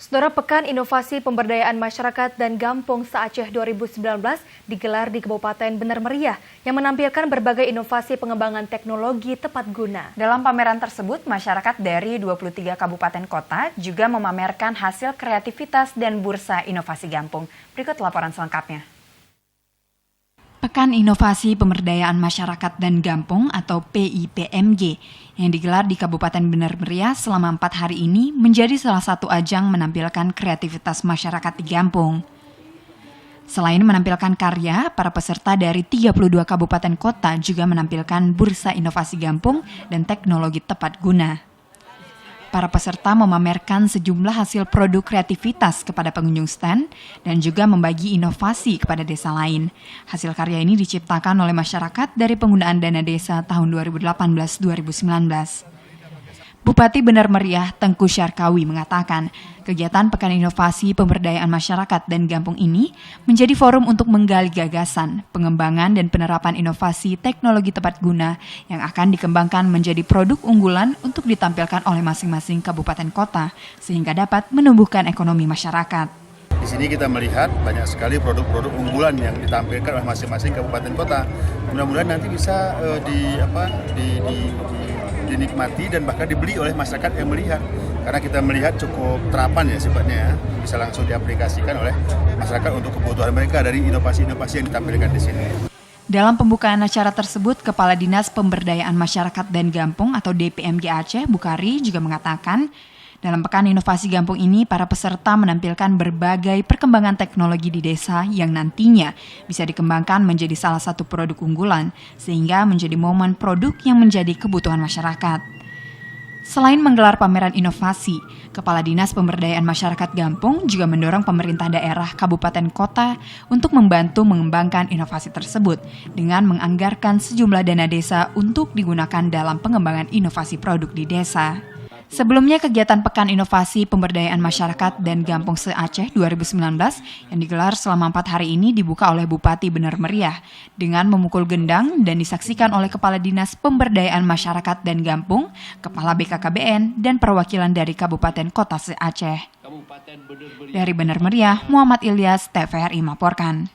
Saudara, Pekan Inovasi Pemberdayaan Masyarakat dan Gampong se-Aceh 2019 digelar di Kabupaten Benar Meriah yang menampilkan berbagai inovasi pengembangan teknologi tepat guna. Dalam pameran tersebut, masyarakat dari 23 kabupaten kota juga memamerkan hasil kreativitas dan bursa inovasi Gampong. Berikut laporan selengkapnya. Pekan Inovasi Pemberdayaan Masyarakat dan Gampong atau PIPMG yang digelar di Kabupaten Benar Meriah selama 4 hari ini menjadi salah satu ajang menampilkan kreativitas masyarakat di Gampong. Selain menampilkan karya, para peserta dari 32 kabupaten kota juga menampilkan bursa inovasi Gampong dan teknologi tepat guna. Para peserta memamerkan sejumlah hasil produk kreativitas kepada pengunjung stand dan juga membagi inovasi kepada desa lain. Hasil karya ini diciptakan oleh masyarakat dari penggunaan dana desa tahun 2018-2019. Bupati Benar Meriah Tengku Syarkawi mengatakan, kegiatan Pekan Inovasi Pemberdayaan Masyarakat dan Gampong ini menjadi forum untuk menggali gagasan, pengembangan dan penerapan inovasi teknologi tepat guna yang akan dikembangkan menjadi produk unggulan untuk ditampilkan oleh masing-masing kabupaten kota sehingga dapat menumbuhkan ekonomi masyarakat. Di sini kita melihat banyak sekali produk-produk unggulan yang ditampilkan oleh masing-masing kabupaten kota. Mudah-mudahan nanti bisa dinikmati dan bahkan dibeli oleh masyarakat yang melihat. Karena kita melihat cukup terapan ya sifatnya, bisa langsung diaplikasikan oleh masyarakat untuk kebutuhan mereka dari inovasi-inovasi yang ditampilkan di sini. Dalam pembukaan acara tersebut, Kepala Dinas Pemberdayaan Masyarakat dan Gampong atau DPMG Aceh, Bukhari, juga mengatakan, dalam Pekan Inovasi Gampong ini, para peserta menampilkan berbagai perkembangan teknologi di desa yang nantinya bisa dikembangkan menjadi salah satu produk unggulan, sehingga menjadi momen produk yang menjadi kebutuhan masyarakat. Selain menggelar pameran inovasi, Kepala Dinas Pemberdayaan Masyarakat Gampong juga mendorong pemerintah daerah, kabupaten, kota untuk membantu mengembangkan inovasi tersebut dengan menganggarkan sejumlah dana desa untuk digunakan dalam pengembangan inovasi produk di desa. Sebelumnya, kegiatan Pekan Inovasi Pemberdayaan Masyarakat dan Gampong se-Aceh 2019 yang digelar selama 4 hari ini dibuka oleh Bupati Benar Meriah dengan memukul gendang dan disaksikan oleh Kepala Dinas Pemberdayaan Masyarakat dan Gampong, Kepala BKKBN, dan perwakilan dari Kabupaten Kota se-Aceh. Dari Benar Meriah, Muhammad Ilyas, TVRI melaporkan.